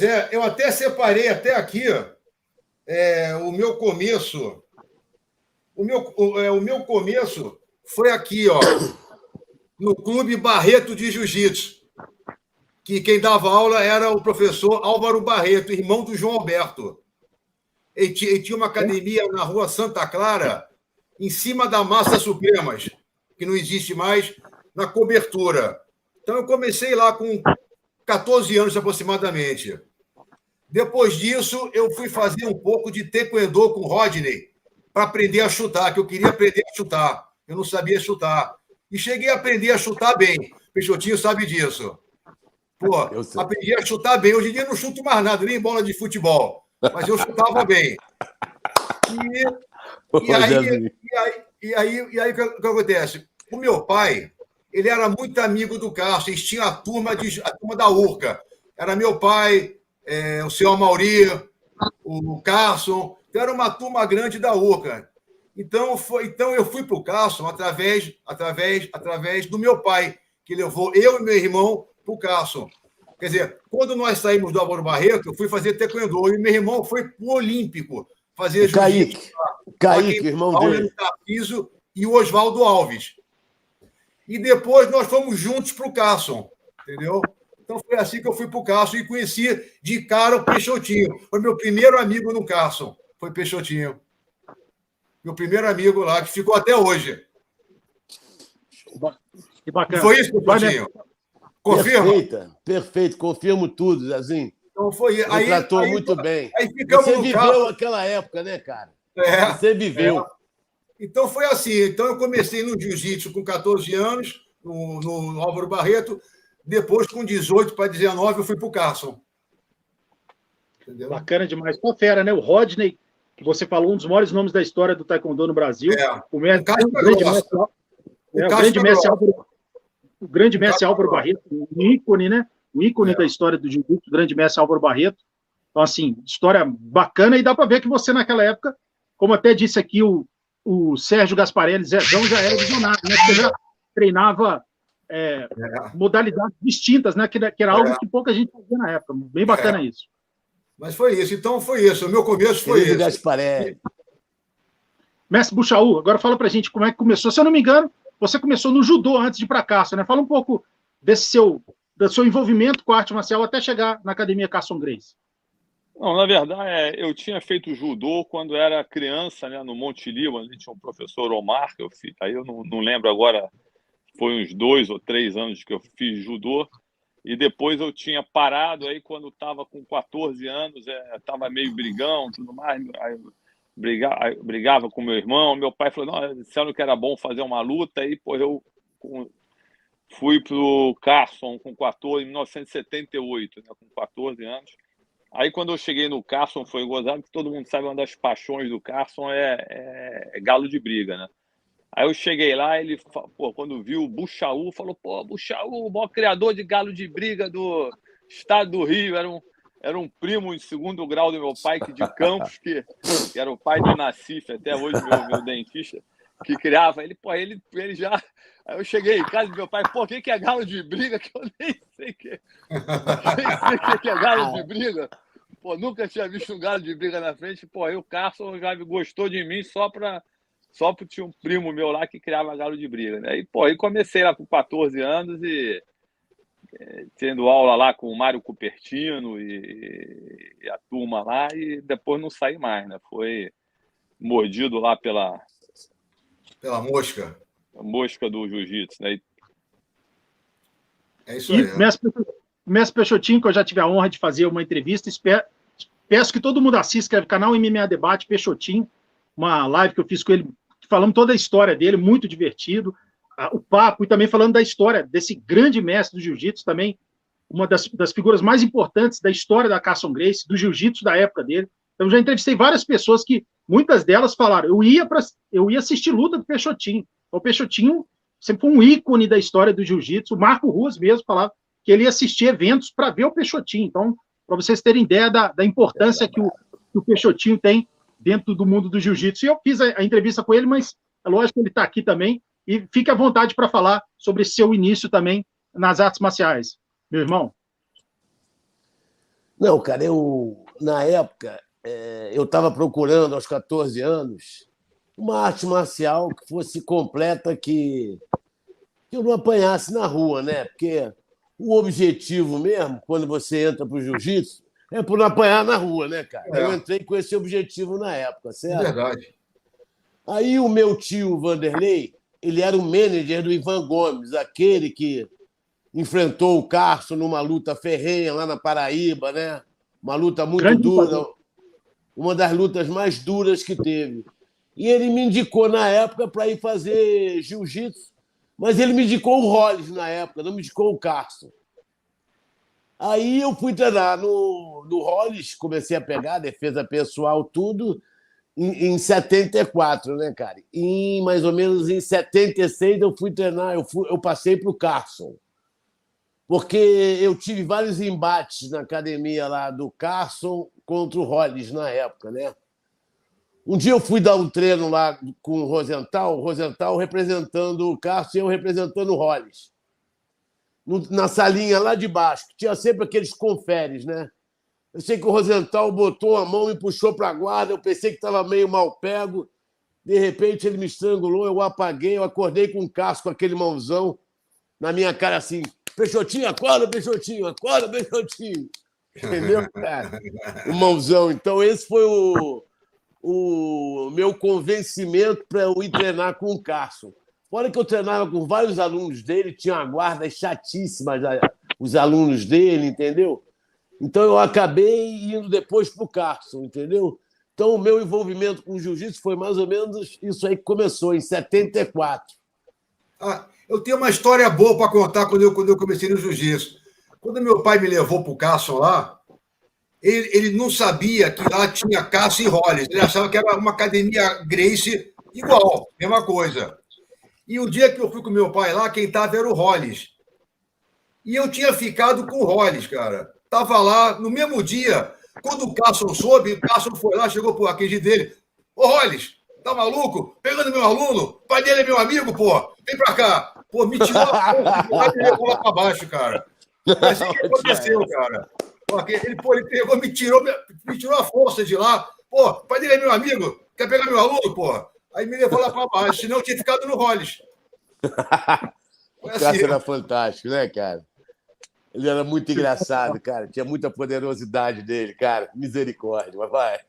Pois é, eu até separei até aqui o meu começo. O meu começo foi aqui, ó, no Clube Barreto de Jiu-Jitsu, que quem dava aula era o professor Álvaro Barreto, irmão do João Alberto. Ele tinha uma academia na rua Santa Clara, em cima da Massa Supremas, que não existe mais, na cobertura. Então, eu comecei lá com 14 anos aproximadamente. Depois disso, eu fui fazer um pouco de taekwondo com o Rodney, para aprender a chutar, que eu queria aprender a chutar. Eu não sabia chutar. E cheguei a aprender a chutar bem. Peixotinho sabe disso. Pô, aprendi a chutar bem. Hoje em dia eu não chuto mais nada, nem bola de futebol. Mas eu chutava bem. E aí o que acontece? O meu pai, ele era muito amigo do Cássio, eles tinham a turma da Urca. Era meu pai, o senhor Mauri, o Carson, então era uma turma grande da Urca. Então eu fui para o Carson através do meu pai, que levou eu e meu irmão para o Carson. Quer dizer, quando nós saímos do Álvaro Barreto, eu fui fazer taekwondo, e meu irmão foi para o Olímpico fazer jiu-jitsu. Kaique, irmão dele. O Tarcísio e o Oswaldo Alves. E depois nós fomos juntos para o Carson, entendeu? Então foi assim que eu fui para o Carson e conheci de cara o Peixotinho. Foi meu primeiro amigo no Carson, foi Peixotinho. Meu primeiro amigo lá, que ficou até hoje. Que bacana. Foi isso, Peixotinho? Confirma? Perfeito, confirmo tudo, Zezinho. Então foi. Ele tratou muito bem. Aí ficamos Você no viveu Carson. aquela época, né, cara? Você viveu. Então foi assim. Então eu comecei no jiu-jitsu com 14 anos, no Álvaro Barreto. Depois, com 18 para 19, eu fui para o Carson. Entendeu? Bacana demais. Pô, fera, né? O Rodney, que você falou, um dos maiores nomes da história do taekwondo no Brasil. O grande mestre Álvaro Barreto, o ícone, né? O ícone da história do jiu-jitsu, o grande mestre Álvaro Barreto. Então, assim, história bacana, e dá para ver que você, naquela época, como até disse aqui o Sérgio Gasparelli, Zezão já era visionário, né? Você já treinava modalidades distintas, né? Que era algo que pouca gente fazia na época. Bem bacana isso. Mas foi isso. Então foi isso. O meu começo foi esse. Gasparelli. Mestre Buchaú, agora fala pra gente como é que começou. Se eu não me engano, você começou no judô antes de ir para Carson, né? Fala um pouco do seu envolvimento com a arte marcial até chegar na Academia Carson Gracie. Não, na verdade, eu tinha feito judô quando era criança, né, no Monte Líbano. Ali tinha um professor Omar, que eu fiz. Aí eu não lembro agora, foi uns 2 ou 3 anos que eu fiz judô. E depois eu tinha parado, aí quando estava com 14 anos, estava meio brigão, tudo mais. Aí brigava com meu irmão. Meu pai falou, não, disseram que era bom fazer uma luta. Aí, pô, eu fui pro Carson com 14, em 1978, né, com 14 anos. Aí, quando eu cheguei no Carson, foi gozado, que todo mundo sabe, uma das paixões do Carson é galo de briga, né? Aí eu cheguei lá, ele, pô, quando viu o Buchaú, falou, pô, Buchaú, o maior criador de galo de briga do estado do Rio, era um primo de 2º grau do meu pai, que de Campos, que era o pai do Nassif, até hoje, meu dentista, que criava. Ele já... Aí eu cheguei em casa do meu pai, pô, o que é galo de briga? Que eu nem sei o que é galo de briga. Pô, nunca tinha visto um galo de briga na frente. Pô, aí o Carson já gostou de mim só porque tinha um primo meu lá que criava galo de briga, né? E, pô, aí comecei lá com 14 anos e tendo aula lá com o Mário Cupertino e a turma lá, e depois não saí mais, né? Foi mordido lá pela mosca. A mosca do jiu-jitsu, né? É isso aí. Mestre Peixotinho, que eu já tive a honra de fazer uma entrevista, peço que todo mundo assista, é o canal MMA Debate Peixotinho, uma live que eu fiz com ele, falando toda a história dele, muito divertido, o papo, e também falando da história desse grande mestre do jiu-jitsu, também uma das figuras mais importantes da história da Carson Gracie, do jiu-jitsu da época dele. Eu já entrevistei várias pessoas que, muitas delas falaram, eu ia assistir luta do Peixotinho. O Peixotinho sempre foi um ícone da história do jiu-jitsu. O Marco Ruas mesmo falava que ele ia assistir eventos para ver o Peixotinho. Então, para vocês terem ideia da importância que o Peixotinho tem dentro do mundo do jiu-jitsu. E eu fiz a entrevista com ele, mas é lógico que ele está aqui também. E fique à vontade para falar sobre seu início também nas artes marciais, meu irmão. Não, cara, na época, eu estava procurando, aos 14 anos, uma arte marcial que fosse completa, que eu não apanhasse na rua, né? Porque o objetivo mesmo, quando você entra para o jiu-jitsu, é por não apanhar na rua, né, cara? Eu entrei com esse objetivo na época, certo? Verdade. Aí o meu tio Vanderlei, ele era o manager do Ivan Gomes, aquele que enfrentou o Carson numa luta ferrenha lá na Paraíba, né? Uma luta muito Grande dura, lutador. uma das lutas mais duras que teve. E ele me indicou na época para ir fazer jiu-jitsu, mas ele me indicou o Hollis na época, não me indicou o Carson. Aí eu fui treinar no Hollis, comecei a pegar defesa pessoal, tudo, em 74, né, cara? E mais ou menos em 76 eu fui treinar, eu passei para o Carson. Porque eu tive vários embates na academia lá do Carson contra o Hollis na época, né? Um dia eu fui dar um treino lá com o Rosenthal representando o Carson e eu representando o Hollis. Na salinha lá de baixo, que tinha sempre aqueles conferes, né? Eu sei que o Rosenthal botou a mão e puxou para a guarda, eu pensei que estava meio mal pego, de repente ele me estrangulou, eu apaguei, eu acordei com o Carson com aquele mãozão na minha cara assim: Peixotinho, acorda, Peixotinho, acorda, Peixotinho. Entendeu, cara? O mãozão. Então, esse foi o meu convencimento para eu ir treinar com o Carson. Fora que eu treinava com vários alunos dele, tinha uma guarda chatíssima, os alunos dele, entendeu? Então, eu acabei indo depois para o Carson, entendeu? Então, o meu envolvimento com o jiu-jitsu foi mais ou menos isso aí que começou, em 74. Eu tenho uma história boa para contar quando eu comecei no jiu-jitsu. Quando meu pai me levou para o Carson lá, ele não sabia que lá tinha Carson e Hollis. Ele achava que era uma academia Gracie igual, mesma coisa. E o dia que eu fui com meu pai lá, quem estava era o Hollis. E eu tinha ficado com o Hollis, cara. Estava lá no mesmo dia. Quando o Carson soube, o Carson foi lá, chegou pro aquele dele: Ô, Hollis, tá maluco? Pegando meu aluno? O pai dele é meu amigo, pô. Vem pra cá. Pô, me tirou a força e me levou lá pra baixo, cara. Foi assim que aconteceu, cara. Ele pegou, me tirou a força de lá. Pô, o pai dele é meu amigo. Quer pegar meu aluno, pô? Aí me levou lá pra baixo, senão eu tinha ficado no Hollis. O Carson era fantástico, né, cara? Ele era muito engraçado, cara. Tinha muita poderosidade dele, cara. Misericórdia, mas vai.